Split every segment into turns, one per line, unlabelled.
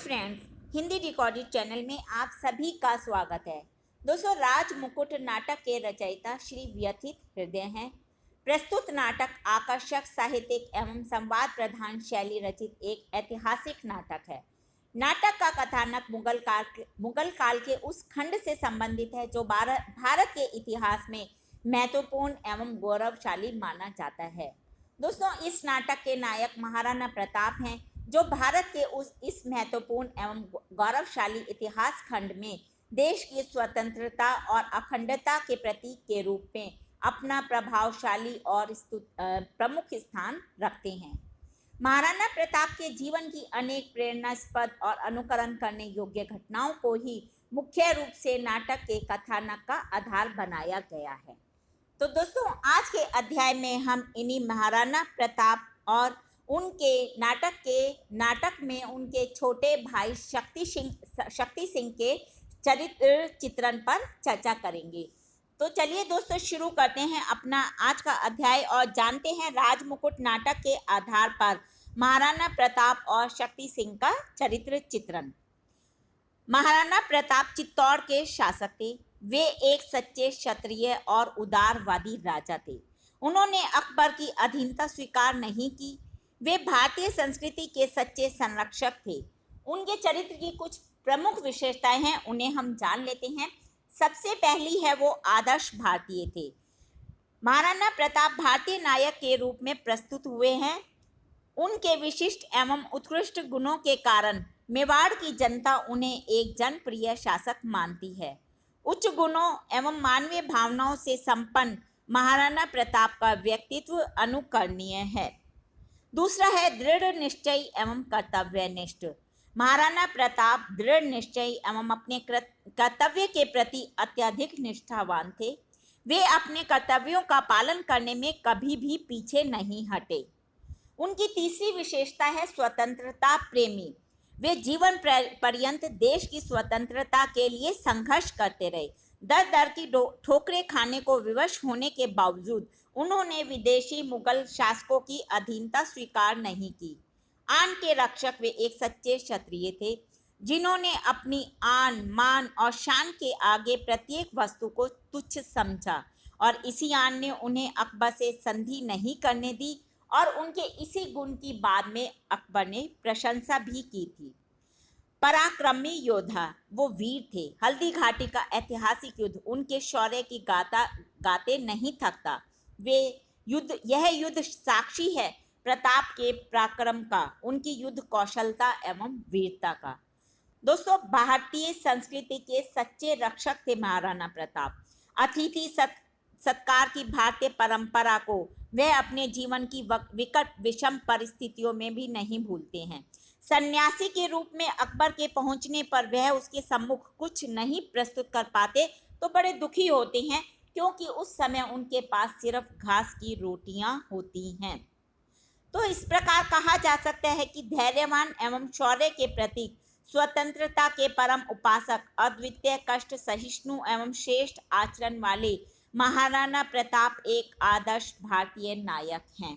Friends, Hindi recorded channel में आप सभी का स्वागत है। दोस्तों, राज मुकुट नाटक के रचयिता श्री व्यथित हृदय हैं। प्रस्तुत नाटक आकर्षक साहित्यिक एवं संवाद प्रधान शैली रचित एक ऐतिहासिक नाटक है। नाटक का कथानक मुगल काल के उस खंड से संबंधित है जो भारत के इतिहास में महत्वपूर्ण एवं गौरवशाली माना जाता है। दोस्तों, इस नाटक के नायक महाराणा प्रताप हैं, जो भारत के इस महत्वपूर्ण एवं गौरवशाली इतिहास खंड में देश की स्वतंत्रता और अखंडता के प्रतीक के रूप में अपना प्रभावशाली और प्रमुख स्थान रखते हैं। महाराणा प्रताप के जीवन की अनेक प्रेरणास्पद और अनुकरण करने योग्य घटनाओं को ही मुख्य रूप से नाटक के कथानक का आधार बनाया गया है। तो दोस्तों, आज के अध्याय में हम इन्हीं महाराणा प्रताप और उनके नाटक में उनके छोटे भाई शक्ति सिंह के चरित्र चित्रण पर चर्चा करेंगे। तो चलिए दोस्तों, शुरू करते हैं अपना आज का अध्याय और जानते हैं राजमुकुट नाटक के आधार पर महाराणा प्रताप और शक्ति सिंह का चरित्र चित्रण। महाराणा प्रताप चित्तौड़ के शासक थे। वे एक सच्चे क्षत्रिय और उदारवादी राजा थे। उन्होंने अकबर की अधीनता स्वीकार नहीं की। वे भारतीय संस्कृति के सच्चे संरक्षक थे। उनके चरित्र की कुछ प्रमुख विशेषताएं हैं, उन्हें हम जान लेते हैं। सबसे पहली है, वो आदर्श भारतीय थे। महाराणा प्रताप भारतीय नायक के रूप में प्रस्तुत हुए हैं। उनके विशिष्ट एवं उत्कृष्ट गुणों के कारण मेवाड़ की जनता उन्हें एक जनप्रिय शासक मानती है। उच्च गुणों एवं मानवीय भावनाओं से संपन्न महाराणा प्रताप का व्यक्तित्व अनुकरणीय है। दूसरा है दृढ़ निश्चय एवं कर्तव्यनिष्ठ। महाराणा प्रताप दृढ़ निश्चय एवं अपने कर्तव्य के प्रति अत्यधिक निष्ठावान थे। वे अपने कर्तव्यों का पालन करने में कभी भी पीछे नहीं हटे। उनकी तीसरी विशेषता है स्वतंत्रता प्रेमी। वे जीवन पर्यंत देश की स्वतंत्रता के लिए संघर्ष करते रहे। दर दर की ठोकरें खाने को विवश होने के बावजूद उन्होंने विदेशी मुगल शासकों की अधीनता स्वीकार नहीं की। आन के रक्षक वे एक सच्चे क्षत्रिय थे, जिन्होंने अपनी आन मान और शान के आगे प्रत्येक वस्तु को तुच्छ समझा और इसी आन ने उन्हें अकबर से संधि नहीं करने दी और उनके इसी गुण की बाद में अकबर ने प्रशंसा भी की थी। पराक्रमी योद्धा, वो वीर थे। हल्दी घाटी का ऐतिहासिक युद्ध उनके शौर्य की गाते नहीं थकता। यह युद्ध साक्षी है प्रताप के पराक्रम का, उनकी युद्ध कौशलता एवं वीरता का। दोस्तों, भारतीय संस्कृति के सच्चे रक्षक थे महाराणा प्रताप। अतिथि सत्कार की भारतीय परंपरा को वह अपने जीवन की विकट विषम परिस्थितियों में भी नहीं भूलते हैं। सन्यासी के रूप में अकबर के पहुंचने पर वह उसके सम्मुख कुछ नहीं प्रस्तुत कर पाते तो बड़े दुखी होते हैं, क्योंकि उस समय उनके पास सिर्फ घास की रोटियां होती हैं। तो इस प्रकार कहा जा सकता है कि धैर्यवान एवं शौर्य के प्रतीक, स्वतंत्रता के परम उपासक, अद्वितीय कष्ट सहिष्णु एवं श्रेष्ठ आचरण वाले महाराणा प्रताप एक आदर्श भारतीय नायक हैं।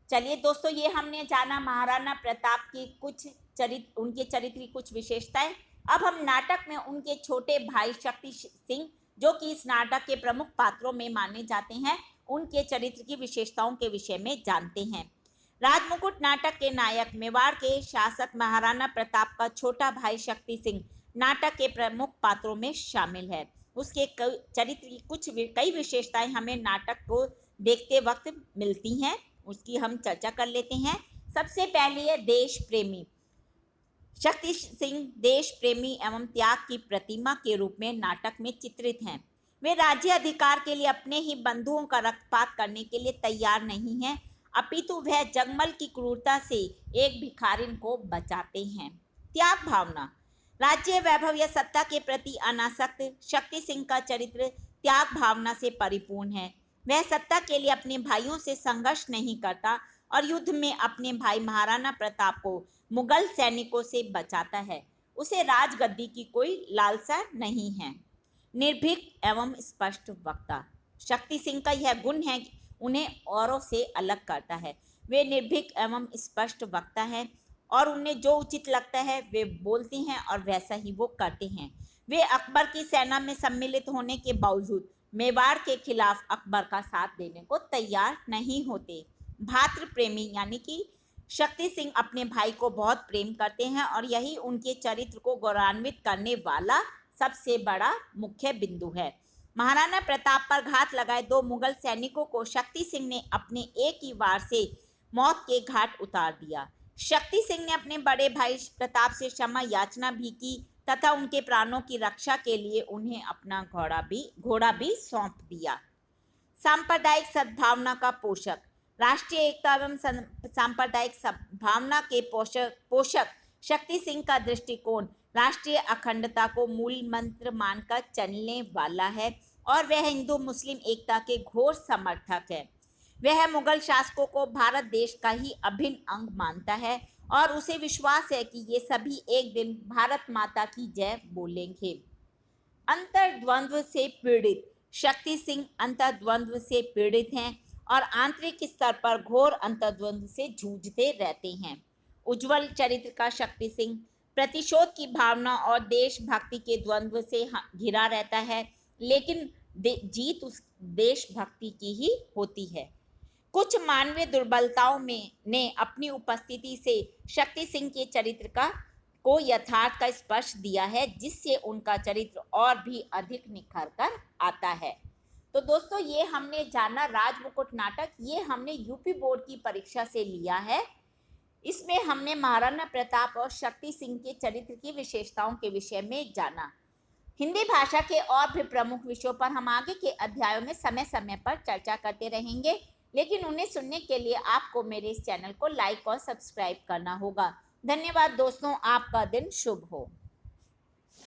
चलिए दोस्तों, ये हमने जाना महाराणा प्रताप की उनके चरित्र की कुछ विशेषताएं। अब हम नाटक में उनके छोटे भाई शक्ति सिंह, जो कि इस नाटक के प्रमुख पात्रों में माने जाते हैं, उनके चरित्र की विशेषताओं के विषय में जानते हैं। राजमुकुट नाटक के नायक मेवाड़ के शासक महाराणा प्रताप का छोटा भाई शक्ति सिंह नाटक के प्रमुख पात्रों में शामिल है। उसके चरित्र की कई विशेषताएं हमें नाटक को देखते वक्त मिलती हैं, उसकी हम चर्चा कर लेते हैं। सबसे पहली है देश प्रेमी। शक्ति सिंह देश प्रेमी एवं त्याग की प्रतिमा के रूप में नाटक में चित्रित हैं। वे राज्य अधिकार के लिए अपने ही बंधुओं का रक्तपात करने के लिए तैयार नहीं हैं, अपितु वह जगमल की क्रूरता से एक भिखारिन को बचाते हैं। त्याग भावना। राज्य वैभव या सत्ता के प्रति अनासक्त शक्ति सिंह का चरित्र त्याग भावना से परिपूर्ण है। वह सत्ता के लिए अपने भाइयों से संघर्ष नहीं करता और युद्ध में अपने भाई महाराणा प्रताप को मुगल सैनिकों से बचाता है। उसे राजगद्दी की कोई लालसा नहीं है। निर्भीक एवं स्पष्ट वक्ता। शक्ति सिंह का यह गुण है उन्हें औरों से अलग करता है। वे निर्भीक एवं स्पष्ट वक्ता है और उन्हें जो उचित लगता है वे बोलते हैं और वैसा ही वो करते हैं। वे अकबर की सेना में सम्मिलित होने के बावजूद मेवाड़ के खिलाफ अकबर का साथ देने को तैयार नहीं होते। भातृ प्रेमी यानी कि शक्ति सिंह अपने भाई को बहुत प्रेम करते हैं और यही उनके चरित्र को गौरवान्वित करने वाला सबसे बड़ा मुख्य बिंदु है। महाराणा प्रताप पर घात लगाए 2 मुगल सैनिकों को शक्ति सिंह ने अपने एक ही वार से मौत के घाट उतार दिया। शक्ति सिंह ने अपने बड़े भाई प्रताप से क्षमा याचना भी की तथा उनके प्राणों की रक्षा के लिए उन्हें अपना घोड़ा भी सौंप दिया। सांप्रदायिक सद्भावना का पोषक। राष्ट्रीय एकता एवं सांप्रदायिक सद्भावना के पोषक शक्ति सिंह का दृष्टिकोण राष्ट्रीय अखंडता को मूल मंत्र मानकर चलने वाला है और वह हिंदू मुस्लिम एकता के घोर समर्थक है। वह मुगल शासकों को भारत देश का ही अभिन्न अंग मानता है और उसे विश्वास है कि ये सभी एक दिन भारत माता की जय बोलेंगे। अंतर्द्वंद्व से पीड़ित। शक्ति सिंह अंतर्द्वंद्व से पीड़ित हैं और आंतरिक स्तर पर घोर अंतर्द्वंद्व से जूझते रहते हैं। उज्जवल चरित्र का शक्ति सिंह प्रतिशोध की भावना और देशभक्ति के द्वंद्व से घिरा रहता है, लेकिन जीत उस देशभक्ति की ही होती है। कुछ मानवीय दुर्बलताओं में ने अपनी उपस्थिति से शक्ति सिंह के चरित्र को यथार्थ का स्पर्श दिया है, जिससे उनका चरित्र और भी अधिक निखर कर आता है। तो दोस्तों, ये हमने जाना राजमुकुट नाटक। ये हमने यूपी बोर्ड की परीक्षा से लिया है। इसमें हमने महाराणा प्रताप और शक्ति सिंह के चरित्र की विशेषताओं के विषय में जाना। हिंदी भाषा के और भी प्रमुख विषयों पर हम आगे के अध्यायों में समय समय पर चर्चा करते रहेंगे, लेकिन उन्हें सुनने के लिए आपको मेरे इस चैनल को लाइक और सब्सक्राइब करना होगा। धन्यवाद दोस्तों, आपका दिन शुभ हो।